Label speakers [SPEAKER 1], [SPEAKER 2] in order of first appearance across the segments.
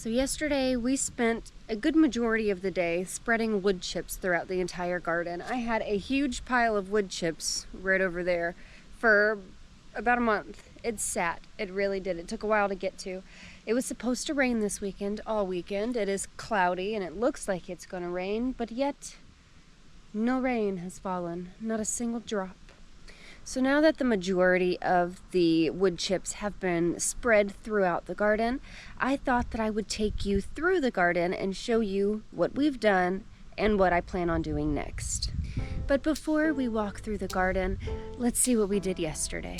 [SPEAKER 1] So yesterday we spent a good majority of the day spreading wood chips throughout the entire garden. I had a huge pile of wood chips right over there for about a month. It sat. It really did. It took a while to get to. It was supposed to rain this weekend, all weekend. It is cloudy and it looks like it's going to rain, but yet no rain has fallen, not a single drop. So now that the majority of the wood chips have been spread throughout the garden, I thought that I would take you through the garden and show you what we've done and what I plan on doing next. But before we walk through the garden, let's see what we did yesterday.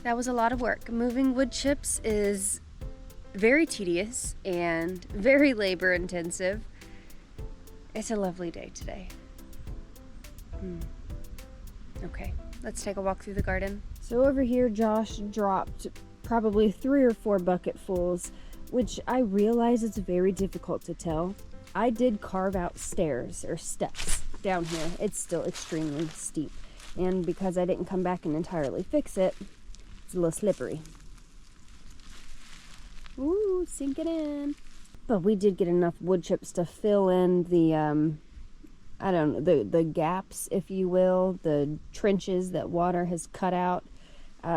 [SPEAKER 1] That was a lot of work. Moving wood chips is very tedious and very labor intensive. It's a lovely day today. Okay, let's take a walk through the garden. So over here, Josh dropped probably 3 or 4 bucketfuls, which I realize it's very difficult to tell. I did carve out stairs or steps down here. It's still extremely steep. And because I didn't come back and entirely fix it, it's a little slippery. Ooh, sink it in. But we did get enough wood chips to fill in the, I don't know, the gaps, if you will, the trenches that water has cut out.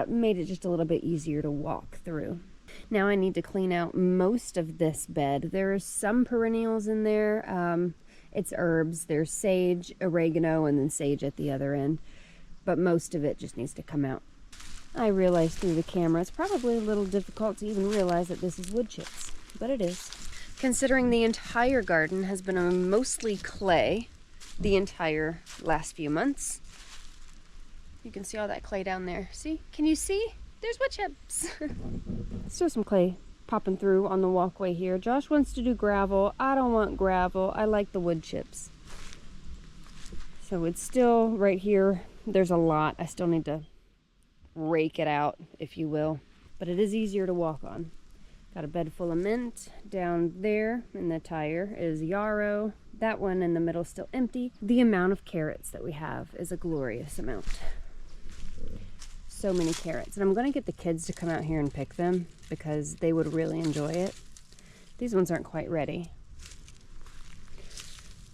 [SPEAKER 1] Made it just a little bit easier to walk through. Now I need to clean out most of this bed. There's some perennials in there. It's herbs. There's sage, oregano, and then sage at the other end. But most of it just needs to come out. I realized through the camera it's probably a little difficult to even realize that this is wood chips, but it is. Considering the entire garden has been a mostly clay the entire last few months. You can see all that clay down there. See? Can you see? There's wood chips. There's some clay popping through on the walkway here. Josh wants to do gravel. I don't want gravel. I like the wood chips. So it's still right here. There's a lot. I still need to rake it out, if you will, but it is easier to walk on. Got a bed full of mint. Down there in the tire is yarrow. That one in the middle still empty. The amount of carrots that we have is a glorious amount. So many carrots, and I'm going to get the kids to come out here and pick them because they would really enjoy it. These ones aren't quite ready.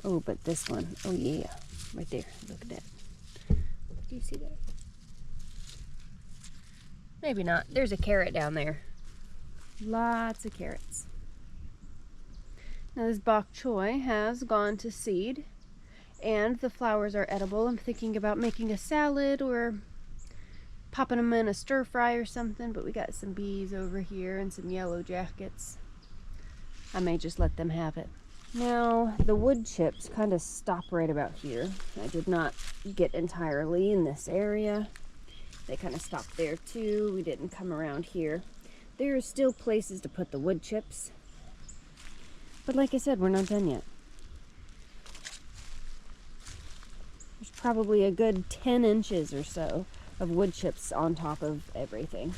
[SPEAKER 1] Oh, but this one, oh yeah, right there, look at that. Do you see that? Maybe not. There's a carrot down there. Lots of carrots. Now this bok choy has gone to seed, and the flowers are edible. I'm thinking about making a salad or popping them in a stir fry or something, but we got some bees over here and some yellow jackets. I may just let them have it. Now the wood chips kind of stop right about here. I did not get entirely in this area. They kind of stopped there too. We didn't come around here. There are still places to put the wood chips, but like I said, we're not done yet. There's probably a good 10 inches or so of wood chips on top of everything.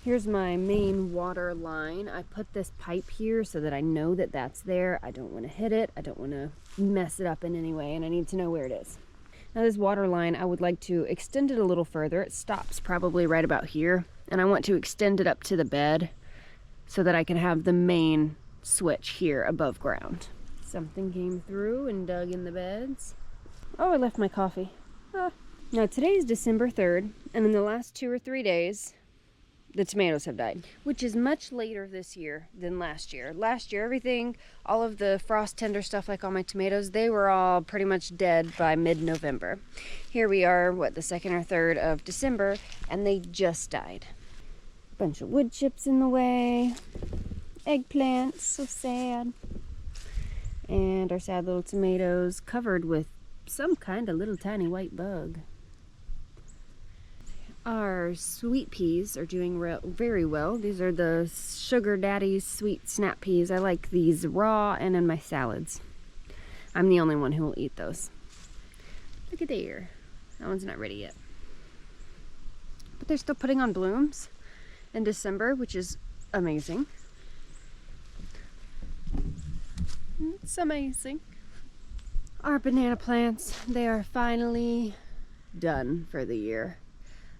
[SPEAKER 1] Here's my main water line. I put this pipe here so that I know that that's there. I don't want to hit it. I don't want to mess it up in any way, and I need to know where it is. Now this water line, I would like to extend it a little further. It stops probably right about here, and I want to extend it up to the bed so that I can have the main switch here above ground. Something came through and dug in the beds. Oh, I left my coffee. Now today's December 3rd, and in the last 2 or 3 days, the tomatoes have died, which is much later this year than last year. Last year, everything, all of the frost tender stuff like all my tomatoes, they were all pretty much dead by mid-November. Here we are, what, the 2nd or 3rd of December, and they just died. Bunch of wood chips in the way, eggplants, so sad. And our sad little tomatoes covered with some kind of little tiny white bug. Our sweet peas are doing very well. These are the Sugar Daddy's sweet snap peas. I like these raw and in my salads. I'm the only one who will eat those. Look at there. That one's not ready yet. But they're still putting on blooms in December, which is amazing. It's amazing. Our banana plants, they are finally done for the year.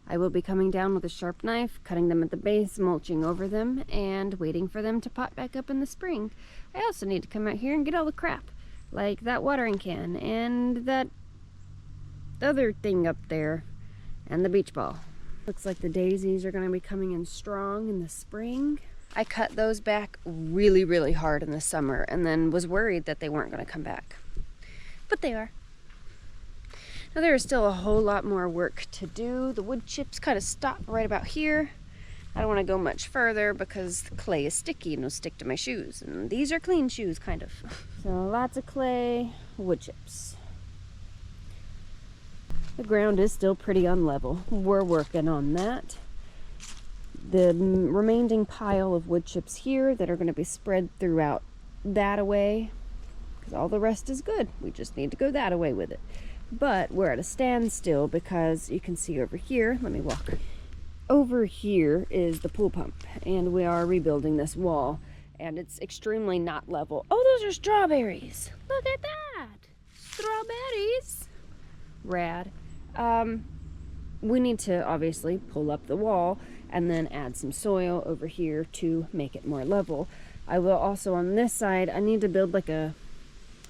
[SPEAKER 1] I will be coming down with a sharp knife, cutting them at the base, mulching over them, and waiting for them to pot back up in the spring. I also need to come out here and get all the crap, like that watering can, and that other thing up there, and the beach ball. Looks like the daisies are going to be coming in strong in the spring. I cut those back really, really hard in the summer, and then was worried that they weren't going to come back. But they are. Now there is still a whole lot more work to do. The wood chips kind of stop right about here. I don't want to go much further because the clay is sticky and will stick to my shoes. And these are clean shoes, kind of. So lots of clay, wood chips. The ground is still pretty unlevel. We're working on that. The remaining pile of wood chips here that are going to be spread throughout that away, because all the rest is good. We just need to go that away with it. But we're at a standstill because you can see over here, let me walk. Over here is the pool pump, and we are rebuilding this wall, and it's extremely not level. Oh, those are strawberries. Look at that. Strawberries. Rad. We need to obviously pull up the wall and then add some soil over here to make it more level. I will also, on this side, I need to build like a,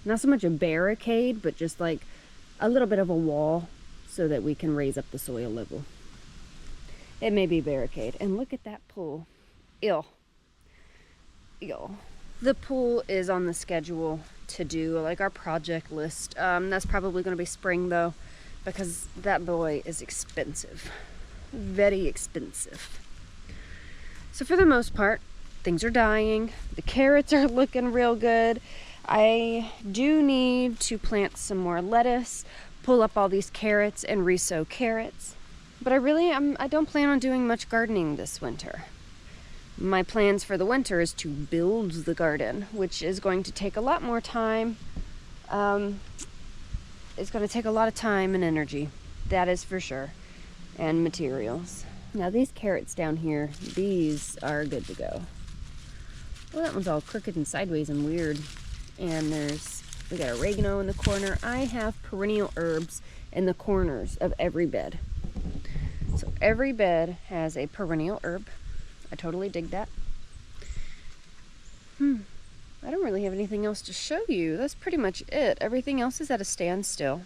[SPEAKER 1] not so much a barricade, but just like a little bit of a wall so that we can raise up the soil level. It may be a barricade. And look at that pool. Ew. The pool is on the schedule to do, like our project list. That's probably going to be spring though, because that boy is expensive. Very expensive. So for the most part, things are dying. The carrots are looking real good. I do need to plant some more lettuce, pull up all these carrots and resow carrots. But I don't plan on doing much gardening this winter. My plans for the winter is to build the garden, which is going to take a lot more time. It's going to take a lot of time and energy, that is for sure, and materials. Now these carrots down here, these are good to go. Well, that one's all crooked and sideways and weird. And we got oregano in the corner. I have perennial herbs in the corners of every bed. So every bed has a perennial herb. I totally dig that. I don't really have anything else to show you. That's pretty much it. Everything else is at a standstill.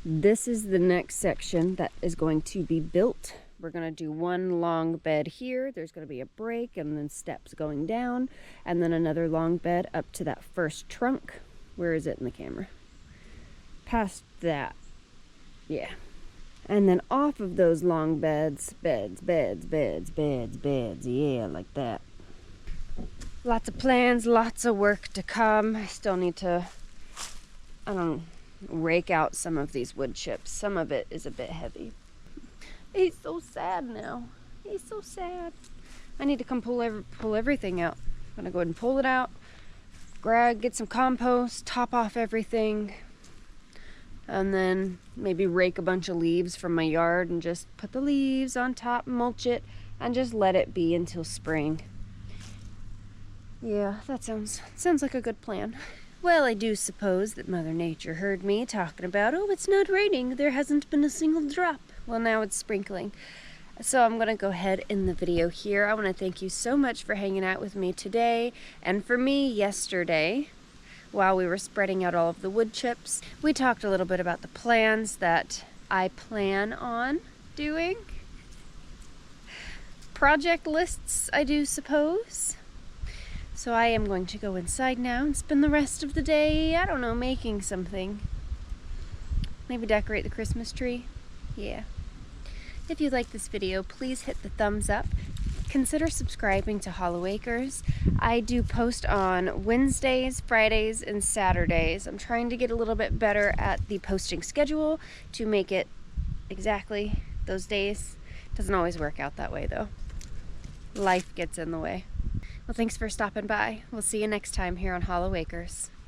[SPEAKER 1] This is the next section that is going to be built We're going to do one long bed here. There's going to be a break and then steps going down, and then another long bed up to that first trunk. Where is it in the camera? Past that. Yeah. And then off of those long beds, beds, yeah, like that. Lots of plans, lots of work to come. I still need to, rake out some of these wood chips. Some of it is a bit heavy. He's so sad now. He's so sad. I need to come pull everything out. I'm gonna go ahead and pull it out, get some compost, top off everything, and then maybe rake a bunch of leaves from my yard and just put the leaves on top, mulch it, and just let it be until spring. Yeah, that sounds like a good plan. Well, I do suppose that Mother Nature heard me talking about, oh, it's not raining, there hasn't been a single drop. Well, now it's sprinkling. So I'm going to go ahead in the video here. I want to thank you so much for hanging out with me today, and for me yesterday, while we were spreading out all of the wood chips. We talked a little bit about the plans that I plan on doing. Project lists, I do suppose. So I am going to go inside now and spend the rest of the day, I don't know, making something. Maybe decorate the Christmas tree. Yeah. If you like this video, please hit the thumbs up. Consider subscribing to Hollow Acres. I do post on Wednesdays, Fridays, and Saturdays. I'm trying to get a little bit better at the posting schedule to make it exactly those days. Doesn't always work out that way though. Life gets in the way. Well, thanks for stopping by. We'll see you next time here on Hollow Acres.